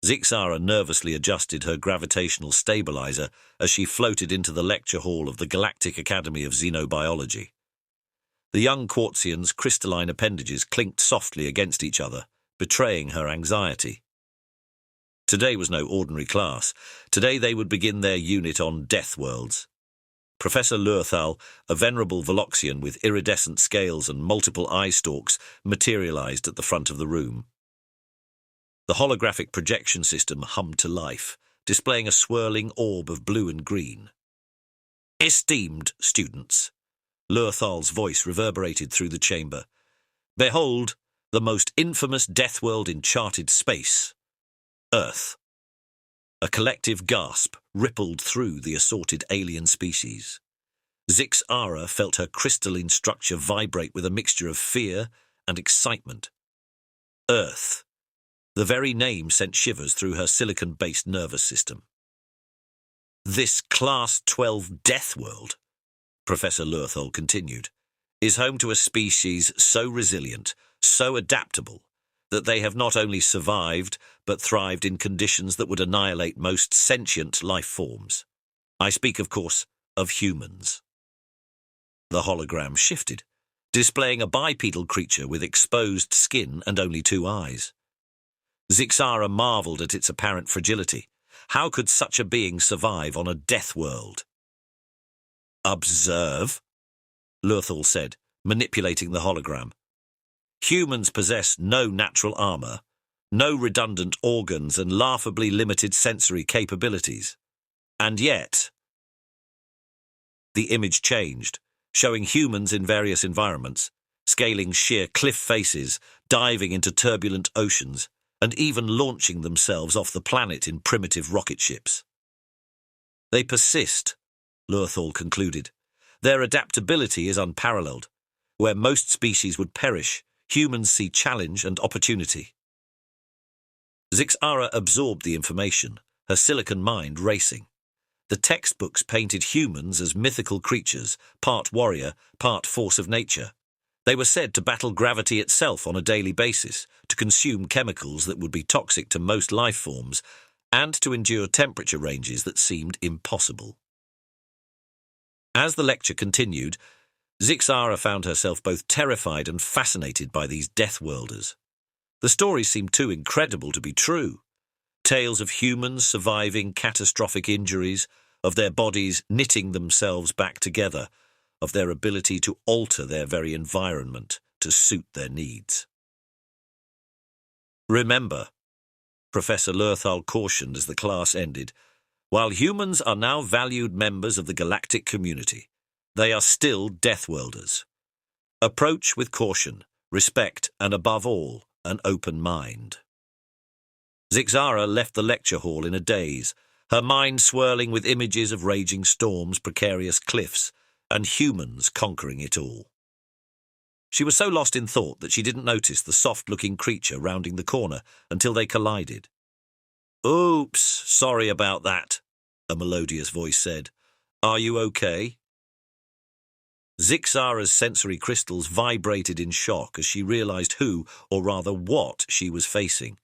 Zixara nervously adjusted her gravitational stabilizer as she floated into the lecture hall of the Galactic Academy of Xenobiology. The young Quartzian's crystalline appendages clinked softly against each other, betraying her anxiety. Today was no ordinary class. Today they would begin their unit on deathworlds. Professor Lurthal, a venerable Veloxian with iridescent scales and multiple eye stalks, materialized at the front of the room. The holographic projection system hummed to life, displaying a swirling orb of blue and green. "Esteemed students," Lurthal's voice reverberated through the chamber, "behold the most infamous deathworld in charted space, Earth." A collective gasp rippled through the assorted alien species. Zixara felt her crystalline structure vibrate with a mixture of fear and excitement. Earth. The very name sent shivers through her silicon-based nervous system. "This Class 12 Deathworld," Professor Lurthal continued, "is home to a species so resilient, so adaptable, that they have not only survived, but thrived in conditions that would annihilate most sentient life forms. I speak, of course, of humans." The hologram shifted, displaying a bipedal creature with exposed skin and only 2 eyes. Zixara marveled at its apparent fragility. How could such a being survive on a death world? "Observe," Lurthal said, manipulating the hologram. "Humans possess no natural armor, no redundant organs and laughably limited sensory capabilities. And yet..." The image changed, showing humans in various environments, scaling sheer cliff faces, diving into turbulent oceans, and even launching themselves off the planet in primitive rocket ships. "They persist," Lurthal concluded. "Their adaptability is unparalleled. Where most species would perish, humans see challenge and opportunity." Zixara absorbed the information, her silicon mind racing. The textbooks painted humans as mythical creatures, part warrior, part force of nature. They were said to battle gravity itself on a daily basis, to consume chemicals that would be toxic to most life forms, and to endure temperature ranges that seemed impossible. As the lecture continued, Zixara found herself both terrified and fascinated by these deathworlders. The stories seemed too incredible to be true. Tales of humans surviving catastrophic injuries, of their bodies knitting themselves back together, of their ability to alter their very environment to suit their needs. "Remember," Professor Lurthal cautioned as the class ended, "while humans are now valued members of the galactic community, they are still deathworlders. Approach with caution, respect, and above all, an open mind." Zixara left the lecture hall in a daze, her mind swirling with images of raging storms, precarious cliffs, and humans conquering it all. She was so lost in thought that she didn't notice the soft-looking creature rounding the corner until they collided. "Oops, sorry about that," a melodious voice said. "Are you okay?" Zixara's sensory crystals vibrated in shock as she realized who, or rather what, she was facing.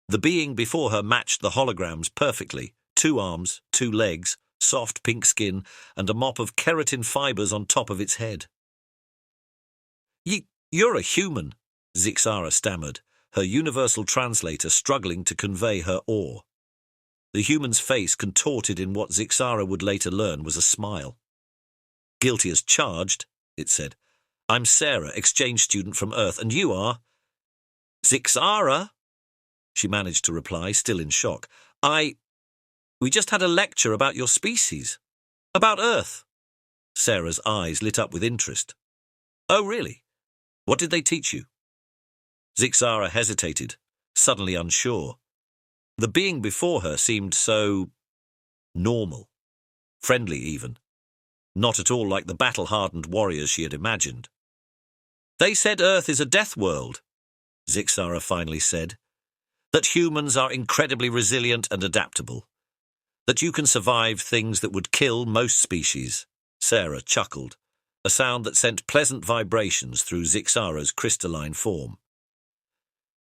The being before her matched the holograms perfectly: 2 arms, 2 legs, soft pink skin, and a mop of keratin fibers on top of its head. You're a human," Zixara stammered, her universal translator struggling to convey her awe. The human's face contorted in what Zixara would later learn was a smile. "Guilty as charged," it said. "I'm Sarah, exchange student from Earth, and you are..." "Zixara," she managed to reply, still in shock. We just had a lecture about your species. About Earth." Sarah's eyes lit up with interest. "Oh, really? What did they teach you?" Zixara hesitated, suddenly unsure. The being before her seemed so... normal. Friendly, even. Not at all like the battle-hardened warriors she had imagined. "They said Earth is a death world," Zixara finally said. "That humans are incredibly resilient and adaptable. That you can survive things that would kill most species." Sarah chuckled, a sound that sent pleasant vibrations through Zixara's crystalline form.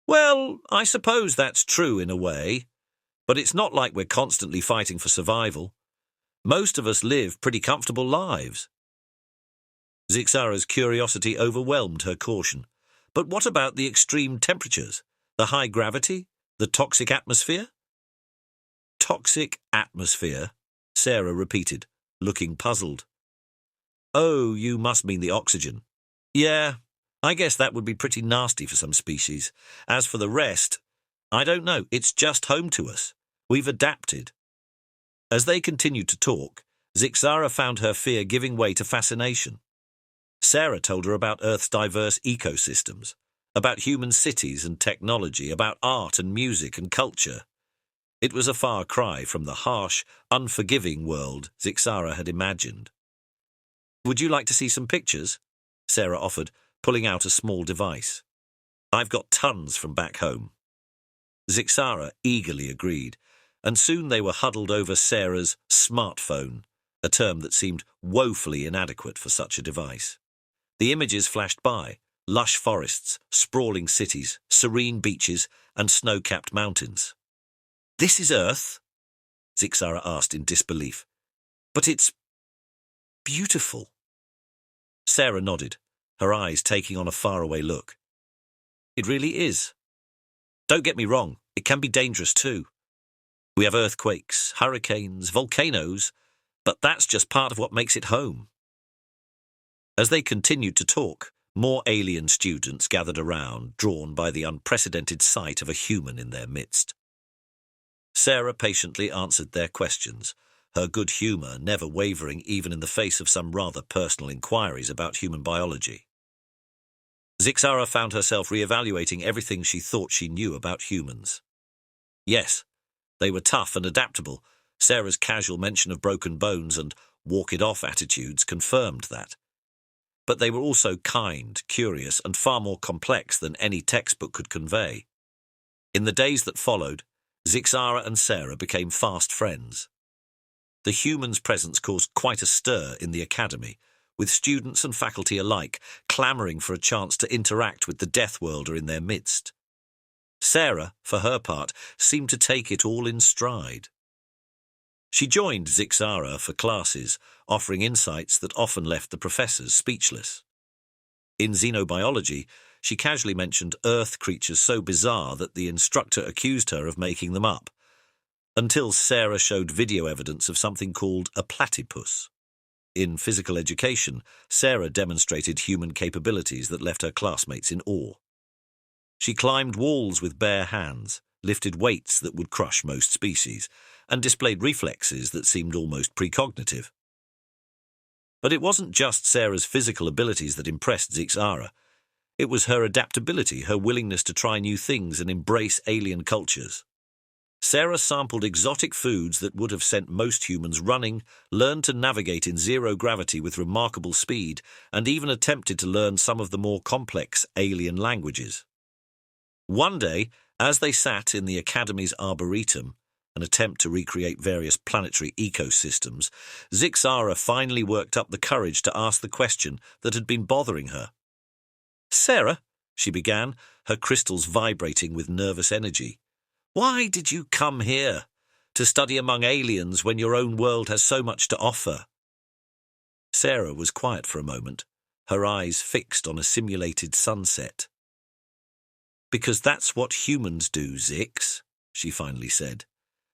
"Well, I suppose that's true in a way. But it's not like we're constantly fighting for survival. Most of us live pretty comfortable lives. Zixara's curiosity overwhelmed her caution. But what about the extreme temperatures? The high gravity? The toxic atmosphere? Toxic atmosphere, Sarah repeated, looking puzzled. Oh, you must mean the oxygen. Yeah, I guess that would be pretty nasty for some species. As for the rest, I don't know, it's just home to us. We've adapted. As they continued to talk, Zixara found her fear giving way to fascination. Sarah told her about Earth's diverse ecosystems, about human cities and technology, about art and music and culture. It was a far cry from the harsh, unforgiving world Zixara had imagined. Would you like to see some pictures? Sarah offered, pulling out a small device. I've got tons from back home. Zixara eagerly agreed, and soon they were huddled over Sarah's smartphone, a term that seemed woefully inadequate for such a device. The images flashed by, lush forests, sprawling cities, serene beaches, and snow-capped mountains. This is Earth? Zixara asked in disbelief. But it's beautiful. Sarah nodded, her eyes taking on a faraway look. It really is. Don't get me wrong, it can be dangerous too. We have earthquakes, hurricanes, volcanoes, but that's just part of what makes it home. As they continued to talk, more alien students gathered around, drawn by the unprecedented sight of a human in their midst. Sarah patiently answered their questions, her good humour never wavering even in the face of some rather personal inquiries about human biology. Zixara found herself re-evaluating everything she thought she knew about humans. Yes, they were tough and adaptable. Sarah's casual mention of broken bones and walk-it-off attitudes confirmed that. But they were also kind, curious, and far more complex than any textbook could convey. In the days that followed, Zixara and Sarah became fast friends. The human's presence caused quite a stir in the academy, with students and faculty alike clamouring for a chance to interact with the deathworlder in their midst. Sarah, for her part, seemed to take it all in stride. She joined Zixara for classes, offering insights that often left the professors speechless. In xenobiology, she casually mentioned Earth creatures so bizarre that the instructor accused her of making them up, until Sarah showed video evidence of something called a platypus. In physical education, Sarah demonstrated human capabilities that left her classmates in awe. She climbed walls with bare hands, lifted weights that would crush most species, and displayed reflexes that seemed almost precognitive. But it wasn't just Sarah's physical abilities that impressed Zixara. It was her adaptability, her willingness to try new things and embrace alien cultures. Sarah sampled exotic foods that would have sent most humans running, learned to navigate in zero gravity with remarkable speed, and even attempted to learn some of the more complex alien languages. One day, as they sat in the Academy's Arboretum, an attempt to recreate various planetary ecosystems, Zixara finally worked up the courage to ask the question that had been bothering her. "Sarah," she began, her crystals vibrating with nervous energy, "why did you come here? To study among aliens when your own world has so much to offer?" Sarah was quiet for a moment, her eyes fixed on a simulated sunset. "Because that's what humans do, Zix," she finally said.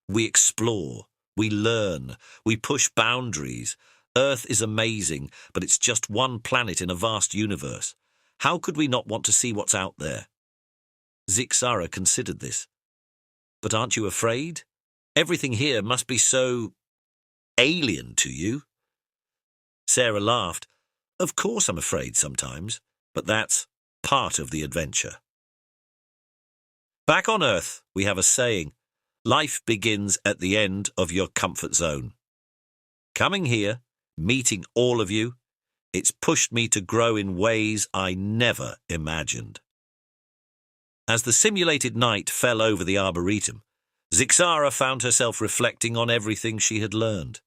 "We explore, we learn, we push boundaries. Earth is amazing, but it's just one planet in a vast universe. How could we not want to see what's out there?" Zixara considered this. "But aren't you afraid? Everything here must be so alien to you." Sarah laughed. "Of course I'm afraid sometimes, but that's part of the adventure." Back on Earth, we have a saying, life begins at the end of your comfort zone. Coming here, meeting all of you, it's pushed me to grow in ways I never imagined. As the simulated night fell over the Arboretum, Zixara found herself reflecting on everything she had learned.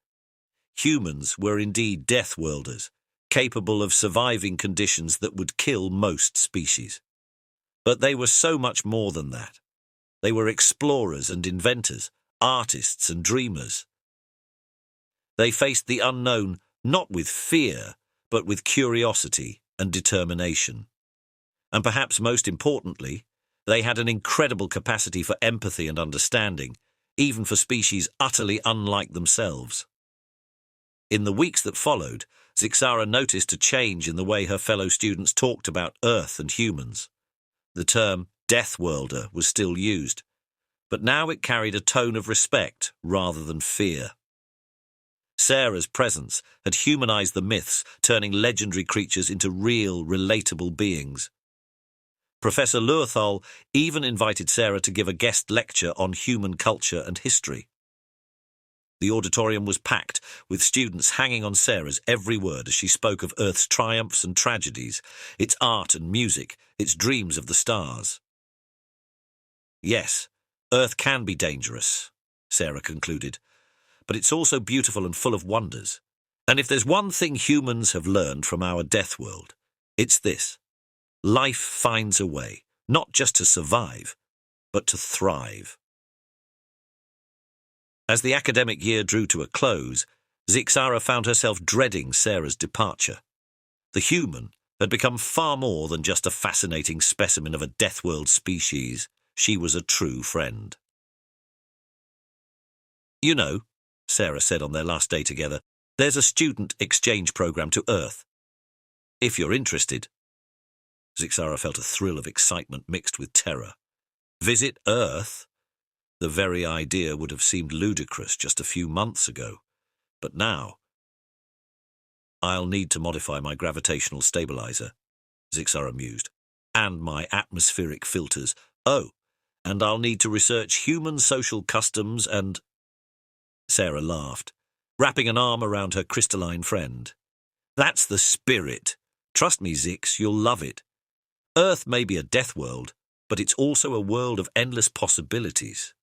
Humans were indeed deathworlders, capable of surviving conditions that would kill most species. But they were so much more than that. They were explorers and inventors, artists and dreamers. They faced the unknown not with fear, but with curiosity and determination. And perhaps most importantly, they had an incredible capacity for empathy and understanding, even for species utterly unlike themselves. In the weeks that followed, Zixara noticed a change in the way her fellow students talked about Earth and humans. The term deathworlder was still used, but now it carried a tone of respect rather than fear. Sarah's presence had humanized the myths, turning legendary creatures into real, relatable beings. Professor Luethal even invited Sarah to give a guest lecture on human culture and history. The auditorium was packed, with students hanging on Sarah's every word as she spoke of Earth's triumphs and tragedies, its art and music, its dreams of the stars. Yes, Earth can be dangerous, Sarah concluded, but it's also beautiful and full of wonders. And if there's one thing humans have learned from our death world, it's this: life finds a way, not just to survive, but to thrive. As the academic year drew to a close, Zixara found herself dreading Sarah's departure. The human had become far more than just a fascinating specimen of a deathworld species. She was a true friend. "You know," Sarah said on their last day together, "there's a student exchange program to Earth. If you're interested." Zixara felt a thrill of excitement mixed with terror. Visit Earth? The very idea would have seemed ludicrous just a few months ago. But now, "I'll need to modify my gravitational stabilizer," Zixara mused, "and my atmospheric filters. Oh, and I'll need to research human social customs and—" Sarah laughed, wrapping an arm around her crystalline friend. "That's the spirit. Trust me, Zix, you'll love it. Earth may be a death world, but it's also a world of endless possibilities."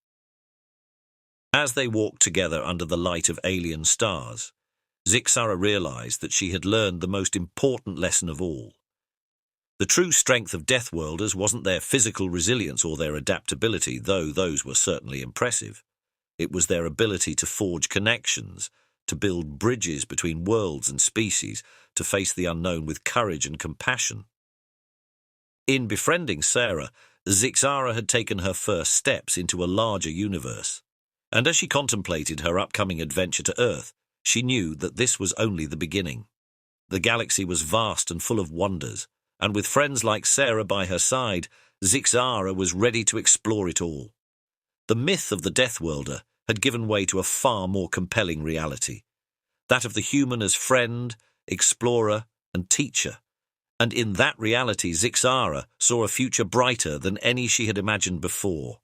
As they walked together under the light of alien stars, Zixara realized that she had learned the most important lesson of all. The true strength of deathworlders wasn't their physical resilience or their adaptability, though those were certainly impressive. It was their ability to forge connections, to build bridges between worlds and species, to face the unknown with courage and compassion. In befriending Sarah, Zixara had taken her first steps into a larger universe. And as she contemplated her upcoming adventure to Earth, she knew that this was only the beginning. The galaxy was vast and full of wonders, and with friends like Sarah by her side, Zixara was ready to explore it all. The myth of the Deathworlder had given way to a far more compelling reality, that of the human as friend, explorer, and teacher. And in that reality, Zixara saw a future brighter than any she had imagined before.